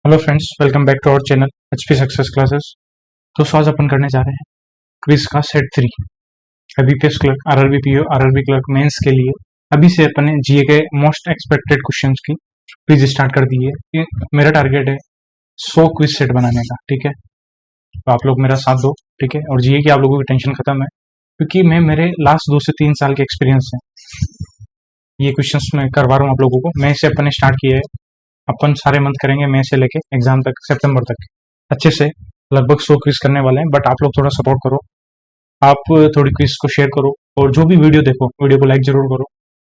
Hello friends, welcome back to our channel HP success classes. तो आज अपन करने जा रहे हैं क्विज का set 3 BPS clerk, RRB PO, RRB clerk mains के लिए। अभी से अपन ने जीए के मोस्ट एक्सपेक्टेड क्वेश्चंस की क्विज स्टार्ट कर दी है। मेरा टारगेट है 100 क्विज सेट बनाने का, ठीक है। तो आप लोग मेरा साथ दो, ठीक है। और जीए की आप लोगों की टेंशन खत्म है, क्योंकि मैं मेरे लास्ट 2 से 3 साल के एक्सपीरियंस है ये क्वेश्चंस मैं करवा रहा हूँ आप लोगों को। मैं से अपन ने स्टार्ट किया है। अपन सारे मंथ करेंगे, मई से लेके एग्जाम तक, सितंबर तक अच्छे से लगभग 100 क्विज करने वाले हैं। बट आप लोग थोड़ा सपोर्ट करो, आप थोड़ी क्विज को शेयर करो, और जो भी वीडियो देखो वीडियो को लाइक जरूर करो,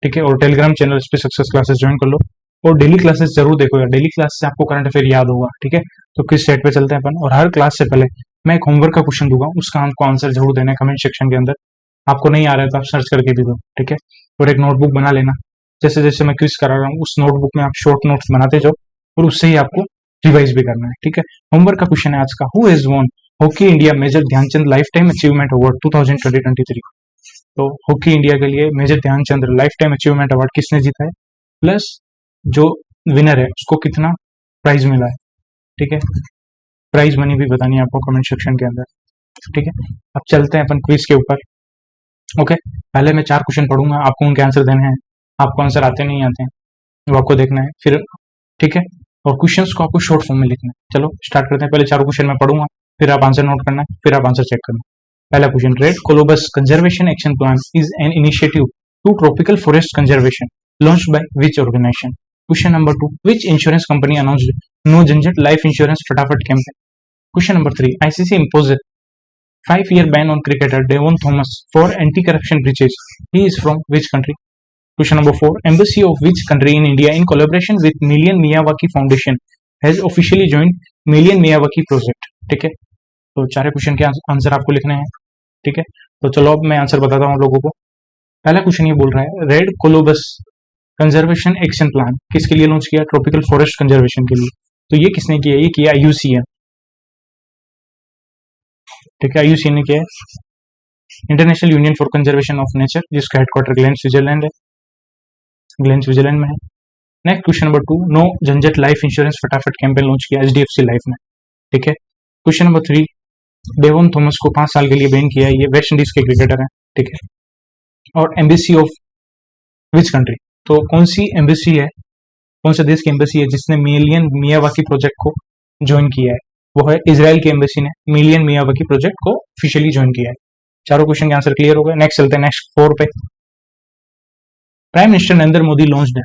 ठीक है। और टेलीग्राम चैनल पे सक्सेस क्लासेस ज्वाइन कर लो, और डेली क्लासेस जरूर देखो यार। डेली क्लास से आपको करंट अफेयर याद होगा, ठीक है। तो क्विज सेट पे चलते हैं अपन, और हर क्लास से पहले मैं एक होमवर्क का क्वेश्चन दूंगा, उसका हमको आंसर जरूर देना है कमेंट सेक्शन के अंदर। आपको नहीं आ रहा है तो आप सर्च करके भी दो, ठीक है। और एक नोटबुक बना लेना, जैसे जैसे मैं क्विज करा रहा हूँ उस नोटबुक में आप शॉर्ट नोट्स बनाते जाओ, और उससे ही आपको रिवाइज भी करना है, ठीक है। होमवर्क का क्वेश्चन है आज का, who has won hockey India major Dhyan Chand lifetime achievement award 2023। तो हॉकी इंडिया के लिए major Dhyan Chand lifetime achievement award किसने जीता है, प्लस जो विनर है उसको कितना प्राइज मिला है, ठीक है। प्राइज मनी भी बतानी है आपको कमेंट सेक्शन के अंदर, ठीक है। अब चलते हैं अपन क्विज के ऊपर। ओके, पहले मैं 4 क्वेश्चन पढ़ूंगा, आपको उनके आंसर देने हैं। आपको आंसर आते नहीं आते हैं वो आपको देखना है फिर, ठीक है। और क्वेश्चंस को आपको शॉर्ट फॉर्म में लिखना है। चलो स्टार्ट करते हैं। पहले 4 क्वेश्चन मैं पढ़ूंगा, फिर आप आंसर नोट करना है, फिर आप आंसर चेक करना। पहला question, red colobus conservation action plan is an initiative to tropical forest conservation launched by which organisation. Question number 2, which insurance company announced no झंझट लाइफ इंश्योरेंस फटाफट campaign. Question number 3, ICC imposed 5-year ban on cricketer Devon Thomas for anti-corruption breaches. He is from which country? Question number 4, embassy of which country in India in collaboration with Million Miyawaki Foundation has officially joined Million Miyawaki project? ठीक है, तो 4 question के answer आपको लिखने हैं, ठीक है। तो चलो अब मैं आंसर बताता हूँ आप लोगों को। पहला क्वेश्चन ये बोल रहा है, red colobus conservation action plan किसके लिए लॉन्च किया? ट्रॉपिकल फॉरेस्ट कंजर्वेशन के लिए। तो ये किसने किया? ये किया IUCN, ठीक है। IUCN ने किया international union for conservation of nature, जिसका हेडक्वार्टर ग्लेन स्विट्जरलैंड है, ग्लेन स्विट्जरलैंड में है। नेक्स्ट क्वेश्चन नंबर 2, नो झंझट लाइफ इंश्योरेंस फटाफट कैंपेन लॉन्च किया HDFC लाइफ ने, ठीक है। क्वेश्चन नंबर 3, डेवन थॉमस को 5 साल के लिए बैन किया है, ये वेस्ट इंडीज के क्रिकेटर हैं, ठीक है। और एम्बेसी ऑफ विच कंट्री, तो कौन सी एम्बेसी है, कौन से देश की एम्बेसी है जिसने मिलियन मियावाकी प्रोजेक्ट को ज्वाइन किया है? वो है इजराइल की एम्बेसी ने मिलियन मियावाकी प्रोजेक्ट को ऑफिशियली ज्वाइन किया है। चारों क्वेश्चन के आंसर क्लियर हो गए। नेक्स्ट चलते हैं नेक्स्ट 4 पे। Prime minister Narendra Modi launched है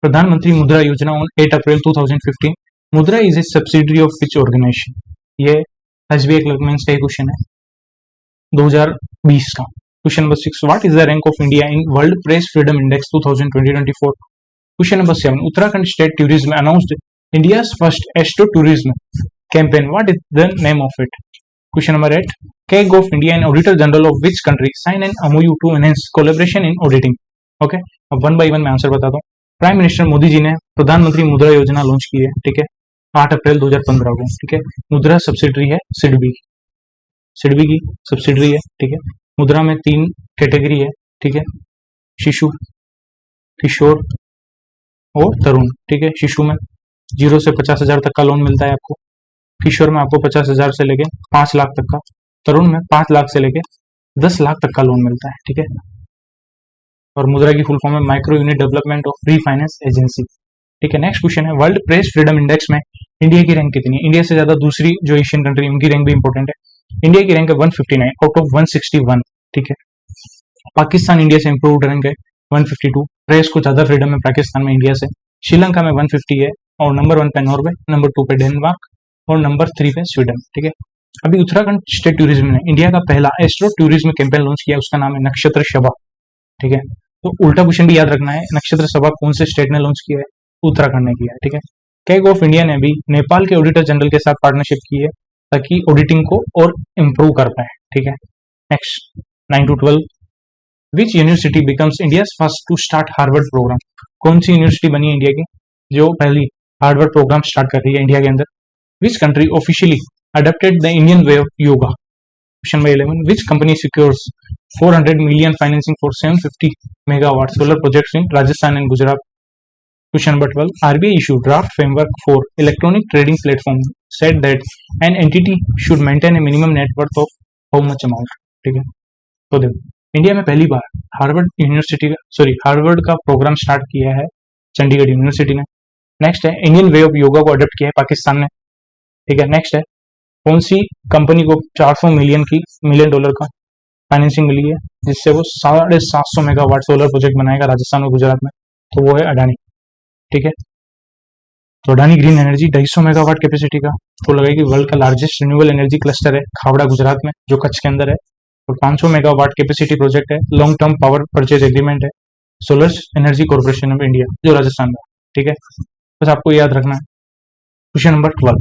Pradhan Mantri Mudra Yojana on 8 April 2015। Mudra is a subsidiary of which organisation? ये एसबीआई क्लर्क मेंस का क्वेश्चन है 2020 का। Question number 6, what is the rank of India in world press freedom index 2020-24? Question number 7, Uttarakhand state tourism announced India's first astro tourism campaign, what is the name of it? Question number 8, CAG of India and auditor general of which country sign an MOU to enhance collaboration in auditing? Okay, अब 1 bye 1 मैं answer बताता हूँ। Prime minister Modi ji ने प्रधानमंत्री मुद्रा योजना launch की है, ठीक है, 8 अप्रैल 2015 को, ठीक है। मुद्रा सब्सिडरी है सिडबी, सिडबी की सब्सिडरी है, ठीक है। मुद्रा में 3 कैटेगरी है, ठीक है, शिशु, किशोर और तरुण, ठीक है। शिशु में 0 से 50,000 तक का लोन मिलता है आपको, किशोर में आपको 50,000 से लेके 5 लाख तक का, तरुण में 5 लाख से लेके 10 लाख तक का लोन मिलता है, ठीक है। और मुद्रा की फुल फॉर्म है माइक्रो यूनिट डेवलपमेंट और फ्री फाइनेंस एजेंसी, ठीक है। नेक्स्ट क्वेश्चन है, वर्ल्ड प्रेस फ्रीडम इंडेक्स में इंडिया की रैंक कितनी है? इंडिया से ज्यादा दूसरी जो एशियन कंट्री उनकी रैंक भी इंपॉर्टेंट है। इंडिया की रैंक है 159 आउट ऑफ 161, ठीक है। पाकिस्तान इंडिया से इंप्रूव्ड रैंक है 152, प्रेस को ज्यादा फ्रीडम है पाकिस्तान में इंडिया से। श्रीलंका में 150 है, और नंबर 1 पे नॉर्वे, नंबर 2 पे डेनमार्क, और नंबर 3 पे स्वीडन, ठीक है। अभी उत्तराखंड स्टेट टूरिज्म ने इंडिया का पहला एस्ट्रो टूरिज्म कैंपेन लॉन्च किया, उसका नाम है नक्षत्र शबा, ठीक है। तो उल्टा क्वेश्चन भी याद रखना है, नक्षत्र सभा कौन से स्टेट ने लॉन्च किया है? उत्तराखंड ने किया है, ठीक है। कैग ऑफ इंडिया ने भी नेपाल के ऑडिटर जनरल के साथ पार्टनरशिप की है ताकि ऑडिटिंग को और इम्प्रूव कर पाए, ठीक है। Next 9 to 12, which university becomes India first to start Harvard programme? कौन सी यूनिवर्सिटी बनी है इंडिया की जो पहली हार्वर्ड प्रोग्राम स्टार्ट कर रही है इंडिया के अंदर? Which country officially adopted the Indian way of yoga? Question number 11, which company secures 400 million financing for 750 megawatt solar projects in Rajasthan and Gujarat? Question number 12, RBI issue draft framework for electronic trading platform said that an entity should maintain A minimum net worth of how much amount. ठीक है, तो देखो India में पहली बार Harvard का programme start किया है Chandigarh university ने। नेक्स्ट है इंडियन वे ऑफ योगा को अडॉप्ट किया है पाकिस्तान ने। ठीक है, नेक्स्ट है कौन सी कंपनी को 400 मिलियन डॉलर का फाइनेंसिंग मिली है जिससे वो 750 मेगावाट सोलर प्रोजेक्ट बनाएगा राजस्थान और गुजरात में, तो वो है अडानी। ठीक है, तो Adani green energy 250 megawatt capacity का तो लगाएगी, वर्ल्ड का लार्जेस्ट रिन्यूएबल एनर्जी क्लस्टर है खावड़ा गुजरात में जो कच्छ के अंदर है, और 500 मेगावाट कैपेसिटी प्रोजेक्ट है, long term power purchase agreement है solar energy corporation of India जो राजस्थान में। ठीक है, बस आपको याद रखना है। क्वेश्चन नंबर 12,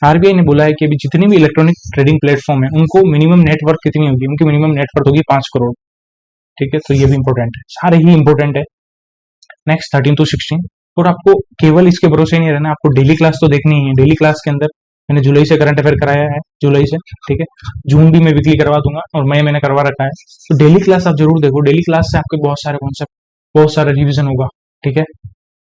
आरबीआई ने बोला है कि अभी जितनी भी इलेक्ट्रॉनिक ट्रेडिंग प्लेटफॉर्म है उनको मिनिमम नेटवर्थ कितनी होगी, उनकी मिनिमम नेटवर्थ होगी 5 करोड़। ठीक है, तो ये भी इंपॉर्टेंट है, सारे ही इंपॉर्टेंट है। नेक्स्ट 13 to 16, और आपको केवल इसके भरोसे नहीं रहना, आपको डेली क्लास तो देखनी ही है। डेली क्लास के अंदर मैंने जुलाई से करंट अफेयर कराया है, जुलाई से। ठीक है, जून भी मैं वीकली करवा दूंगा और मई मैंने करवा रखा है, तो डेली क्लास आप जरूर देखो। डेली क्लास से आपके बहुत सारे कॉन्सेप्ट, बहुत सारा रिविजन होगा। ठीक है,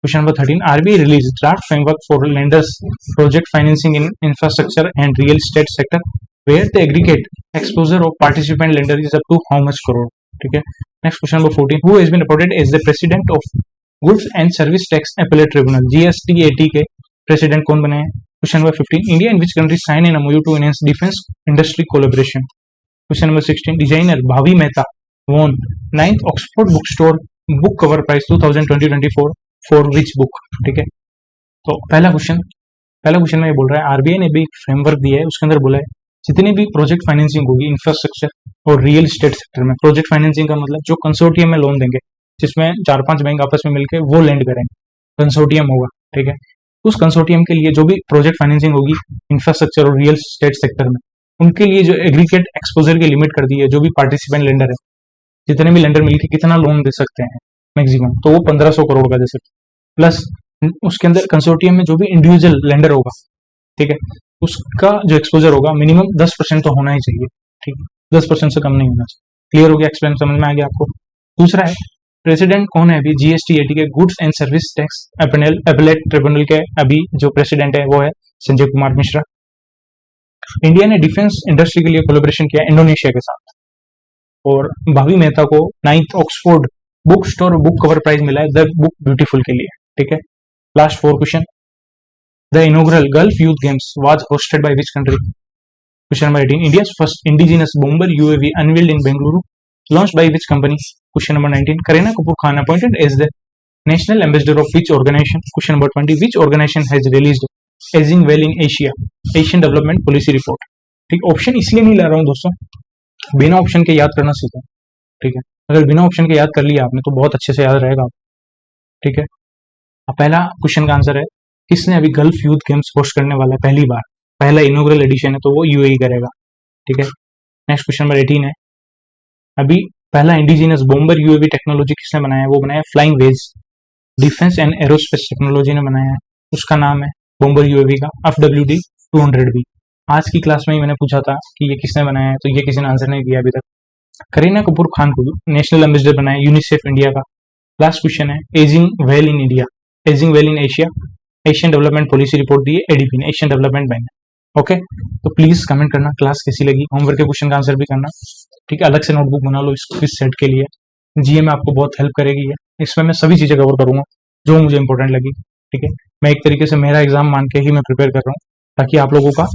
question number 13, RBI release draft framework for lenders project financing in infrastructure and real estate sector where the aggregate exposure of participant lender is up to how much crore. ठीक है, next question number 14, who has been appointed as the president of goods and service tax appellate tribunal, GSTAT के president कौन बने हैं। Question number 15, India in which country sign an MOU to enhance defence industry collaboration. Question number 16, designer Bhavi Mehta won 9th Oxford book store book cover prize 2020-24 for which book. ठीक है, तो पहला question में ये बोल रहा है आरबीआई ने भी फ्रेमवर्क दिया है, उसके अंदर बोला है जितनी भी प्रोजेक्ट फाइनेंसिंग होगी इंफ्रास्ट्रक्चर और रियल एस्टेट सेक्टर में, प्रोजेक्ट फाइनेंसिंग का मतलब जो कंसोर्टियम में लोन देंगे जिसमें 4-5 बैंक आपस में मिलकर वो लैंड करेंगे, कंसोर्टियम होगा। ठीक है, उस कंसोर्टियम के लिए जो भी प्रोजेक्ट फाइनेंसिंग होगी इंफ्रास्ट्रक्चर और रियल एस्टेट सेक्टर में, उनके लिए जो एग्रीगेट एक्सपोजर की लिमिट कर दी है, जो भी पार्टिसिपेंट लेंडर है, जितने भी लेंडर मिलकर कितना लोन दे सकते हैं मैक्सिमम, तो वो 1500 करोड़ का दे सकते हैं। प्लस उसके अंदर कंसोर्टियम में जो भी इंडिविजुअल लेंडर होगा, ठीक है, उसका जो एक्सपोजर होगा मिनिमम 10% तो होना ही चाहिए। ठीक है, 10% से कम नहीं होना चाहिए। क्लियर हो गया, एक्सप्लेन समझ में आ गया आपको। दूसरा है प्रेसिडेंट कौन है अभी जीएसटीएटी के goods and service tax appellate tribunal के, अभी जो प्रेसिडेंट है वो है संजय कुमार मिश्रा। इंडिया ने डिफेंस इंडस्ट्री के लिए कोलैबोरेशन किया इंडोनेशिया के साथ, और भावी मेहता को 9th Oxford book store book cover prize मिला है द बुक ब्यूटीफुल के लिए। ठीक है, last 4 question, the inaugural Gulf youth games was hosted by which country. Question number 18, India's first indigenous bomber UAV unveiled in Bengaluru launched by which company. Question number 19, Kareena Kapoor Khan appointed as the national ambassador of which organization. Question number 20, which organization has released Aging Well in Asia Asian Development Policy Report. ठीक, option इसलिए नहीं ला रहा हूँ दोस्तों, बिना option के याद करना सीखो। ठीक है, अगर बिना ऑप्शन के याद कर लिया आपने तो बहुत अच्छे से याद रहेगा। ठीक है, अब पहला क्वेश्चन का आंसर है किसने अभी गल्फ यूथ गेम्स होस्ट करने वाला है, पहली बार, पहला इनॉग्रल एडिशन है तो वो यूएई करेगा। ठीक है, नेक्स्ट क्वेश्चन नंबर 18 है अभी पहला इंडिजिनस बॉम्बर यूएवी टेक्नोलॉजी किसने बनाया है, वो बनाया flying wedge defence and aerospace technology ने बनाया है, उसका नाम है बॉम्बर यूएवी का FWD 200B। आज की क्लास में ही मैंने पूछा था कि ये किसने बनाया है, तो ये किसी ने आंसर नहीं दिया अभी तक। करीना कपूर खान को नेशनल एम्बेसडर बनाया यूनिसेफ इंडिया का। लास्ट क्वेश्चन है ageing well in India, ageing well in Asia Asian development policy report दी है एडीपी ने, एशियन डेवलपमेंट बैंक। ओके, तो प्लीज कमेंट करना क्लास कैसी लगी, होमवर्क के क्वेश्चन का आंसर भी करना। ठीक है, अलग से नोटबुक बना लो इस क्विज सेट के लिए, जीए में आपको बहुत हेल्प करेगी। इसमें मैं सभी चीजें कवर करूंगा जो मुझे इंपॉर्टेंट लगी। ठीक है, मैं एक तरीके से मेरा एग्जाम मान के ही मैं प्रिपेयर कर रहा हूँ ताकि आप लोगों का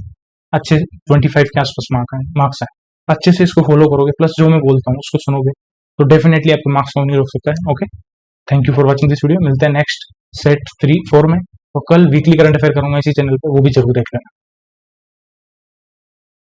अच्छे 25 के आसपास मार्क्स आए। अच्छे से इसको फॉलो करोगे, प्लस जो मैं बोलता हूँ उसको सुनोगे तो डेफिनेटली आपके मार्क्स को नहीं रोक सकता है। Okay, thank you for watching this video. मिलते हैं नेक्स्ट सेट 3-4 में, और कल वीकली करंट अफेयर करूंगा इसी चैनल पर, वो भी जरूर देख लेना।